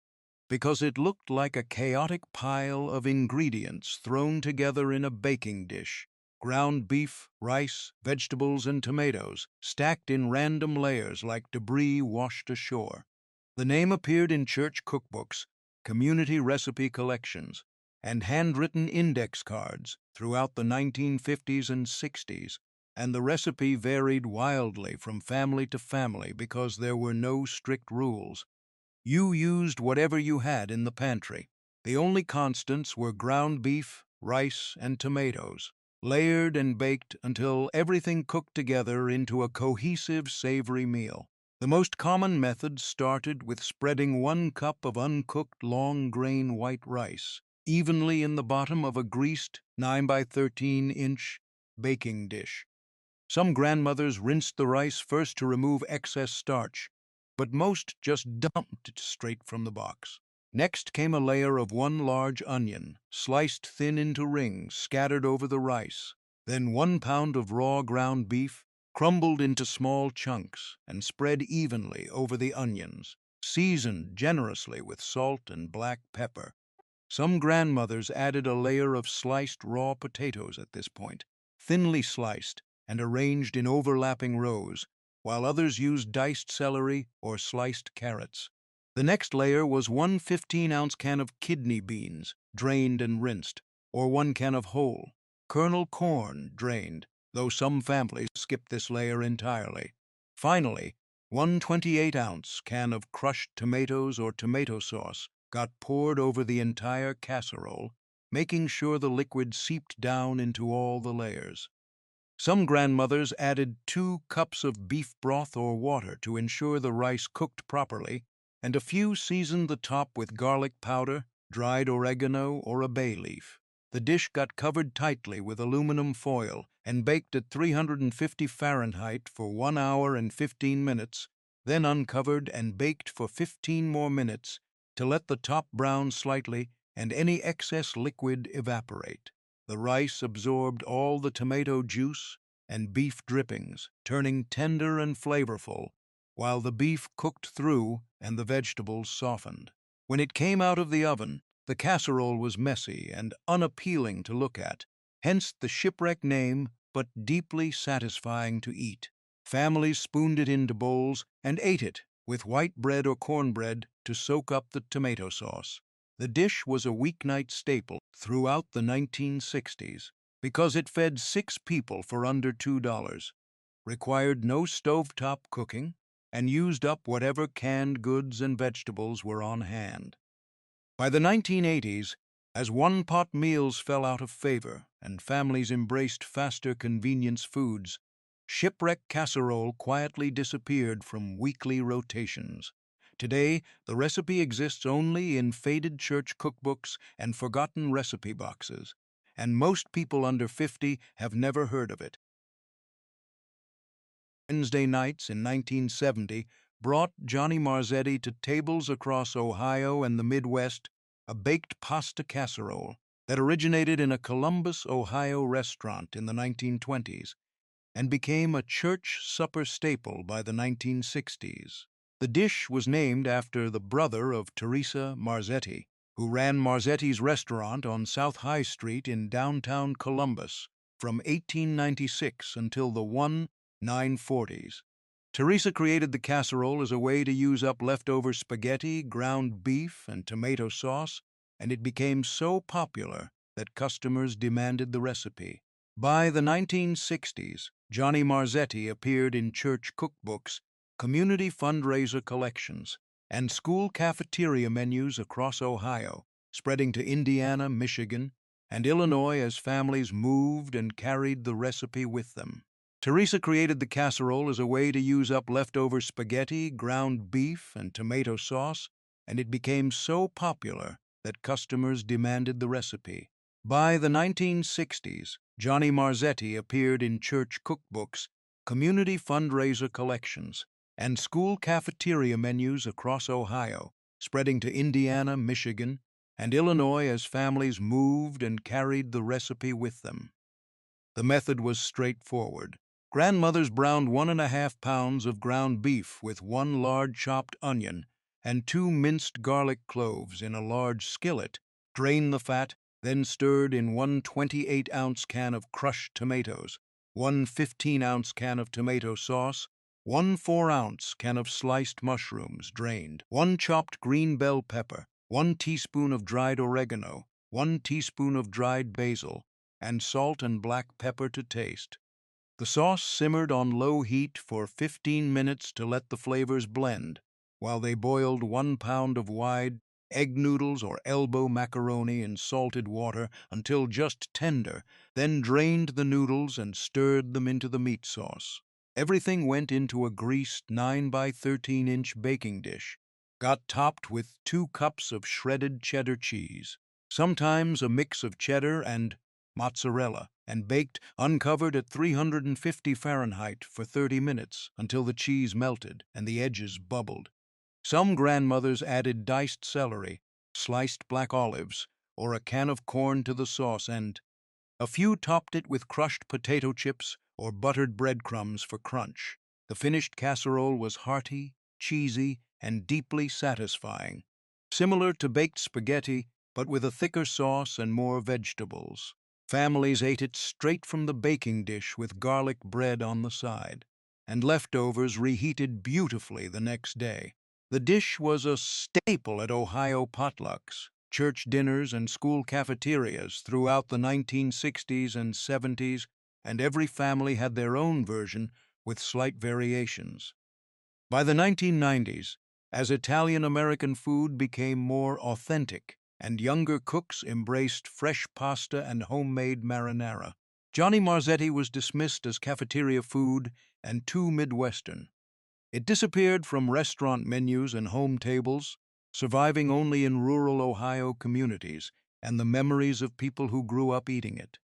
because it looked like a chaotic pile of ingredients thrown together in a baking dish. Ground beef, rice, vegetables, and tomatoes, stacked in random layers like debris washed ashore. The name appeared in church cookbooks, community recipe collections, and handwritten index cards throughout the 1950s and 60s, and the recipe varied wildly from family to family because there were no strict rules. You used whatever you had in the pantry. The only constants were ground beef, rice, and tomatoes, layered and baked until everything cooked together into a cohesive, savory meal. The most common method started with spreading 1 cup of uncooked long-grain white rice evenly in the bottom of a greased 9 by 13-inch baking dish. Some grandmothers rinsed the rice first to remove excess starch, but most just dumped it straight from the box. Next came a layer of 1 large onion, sliced thin into rings, scattered over the rice. Then 1 pound of raw ground beef, crumbled into small chunks and spread evenly over the onions, seasoned generously with salt and black pepper. Some grandmothers added a layer of sliced raw potatoes at this point, thinly sliced and arranged in overlapping rows, while others used diced celery or sliced carrots. The next layer was 1 15-ounce can of kidney beans, drained and rinsed, or 1 can of whole, kernel corn, drained, though some families skipped this layer entirely. Finally, 1 28-ounce can of crushed tomatoes or tomato sauce got poured over the entire casserole, making sure the liquid seeped down into all the layers. Some grandmothers added 2 cups of beef broth or water to ensure the rice cooked properly, and a few seasoned the top with garlic powder, dried oregano, or a bay leaf. The dish got covered tightly with aluminum foil and baked at 350 Fahrenheit for 1 hour and 15 minutes, then uncovered and baked for 15 more minutes to let the top brown slightly and any excess liquid evaporate. The rice absorbed all the tomato juice and beef drippings, turning tender and flavorful, while the beef cooked through and the vegetables softened. When it came out of the oven, the casserole was messy and unappealing to look at, hence the shipwreck name, but deeply satisfying to eat. Families spooned it into bowls and ate it with white bread or cornbread to soak up the tomato sauce. The dish was a weeknight staple throughout the 1960s because it fed 6 people for under $2, required no stovetop cooking, and used up whatever canned goods and vegetables were on hand. By the 1980s, as one-pot meals fell out of favor and families embraced faster convenience foods, shipwreck casserole quietly disappeared from weekly rotations. Today, the recipe exists only in faded church cookbooks and forgotten recipe boxes, and most people under 50 have never heard of it. Wednesday nights in 1970 brought Johnny Marzetti to tables across Ohio and the Midwest, a baked pasta casserole that originated in a Columbus, Ohio restaurant in the 1920s and became a church supper staple by the 1960s. The dish was named after the brother of Teresa Marzetti, who ran Marzetti's restaurant on South High Street in downtown Columbus from 1896 until the 1940s. Teresa created the casserole as a way to use up leftover spaghetti, ground beef, and tomato sauce, and it became so popular that customers demanded the recipe. By the 1960s, Johnny Marzetti appeared in church cookbooks, community fundraiser collections, and school cafeteria menus across Ohio, spreading to Indiana, Michigan, and Illinois as families moved and carried the recipe with them. Teresa created the casserole as a way to use up leftover spaghetti, ground beef, and tomato sauce, and it became so popular that customers demanded the recipe. By the 1960s, Johnny Marzetti appeared in church cookbooks, community fundraiser collections, and school cafeteria menus across Ohio, spreading to Indiana, Michigan, and Illinois as families moved and carried the recipe with them. The method was straightforward. Grandmothers browned 1.5 pounds of ground beef with 1 large chopped onion and 2 minced garlic cloves in a large skillet, drained the fat, then stirred in 1 28-ounce can of crushed tomatoes, 1 15-ounce can of tomato sauce, 1 4-ounce can of sliced mushrooms, drained, 1 chopped green bell pepper, 1 teaspoon of dried oregano, 1 teaspoon of dried basil, and salt and black pepper to taste. The sauce simmered on low heat for 15 minutes to let the flavors blend, while they boiled 1 pound of wide egg noodles or elbow macaroni in salted water until just tender, then drained the noodles and stirred them into the meat sauce. Everything went into a greased 9 by 13-inch baking dish, got topped with 2 cups of shredded cheddar cheese, sometimes a mix of cheddar and mozzarella, and baked uncovered at 350 Fahrenheit for 30 minutes until the cheese melted and the edges bubbled. Some grandmothers added diced celery, sliced black olives, or a can of corn to the sauce, and a few topped it with crushed potato chips or buttered breadcrumbs for crunch. The finished casserole was hearty, cheesy, and deeply satisfying, similar to baked spaghetti, but with a thicker sauce and more vegetables. Families ate it straight from the baking dish with garlic bread on the side, and leftovers reheated beautifully the next day. The dish was a staple at Ohio potlucks, church dinners, and school cafeterias throughout the 1960s and 70s, and every family had their own version with slight variations. By the 1990s, as Italian-American food became more authentic and younger cooks embraced fresh pasta and homemade marinara, Johnny Marzetti was dismissed as cafeteria food and too Midwestern. It disappeared from restaurant menus and home tables, surviving only in rural Ohio communities and the memories of people who grew up eating it.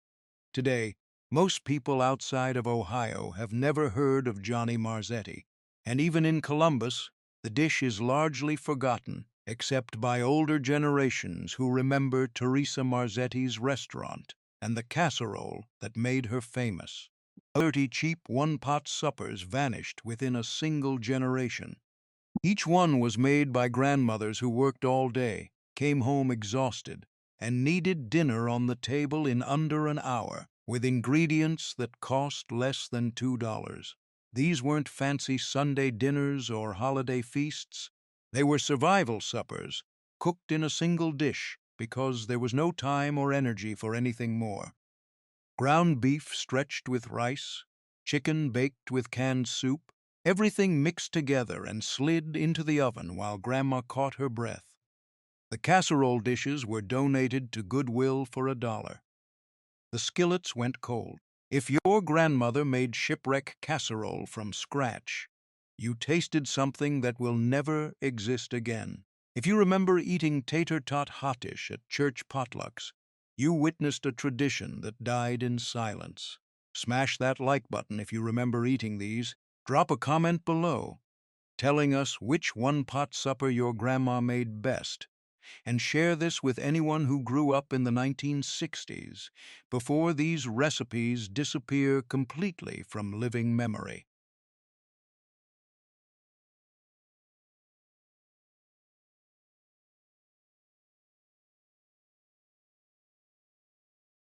Today, most people outside of Ohio have never heard of Johnny Marzetti, and even in Columbus, the dish is largely forgotten, except by older generations who remember Teresa Marzetti's restaurant and the casserole that made her famous. 30 cheap one-pot suppers vanished within a single generation. Each one was made by grandmothers who worked all day, came home exhausted, and needed dinner on the table in under an hour, with ingredients that cost less than $2. These weren't fancy Sunday dinners or holiday feasts. They were survival suppers, cooked in a single dish because there was no time or energy for anything more. Ground beef stretched with rice, chicken baked with canned soup, Everything mixed together and slid into the oven while Grandma caught her breath. The casserole dishes were donated to Goodwill for $1. The skillets went cold. If your grandmother made shipwreck casserole from scratch, you tasted something that will never exist again. If you remember eating tater tot hottish at church potlucks, you witnessed a tradition that died in silence. Smash that like button if you remember eating these. Drop a comment below, telling us which one-pot supper your grandma made best, and share this with anyone who grew up in the 1960s, before these recipes disappear completely from living memory.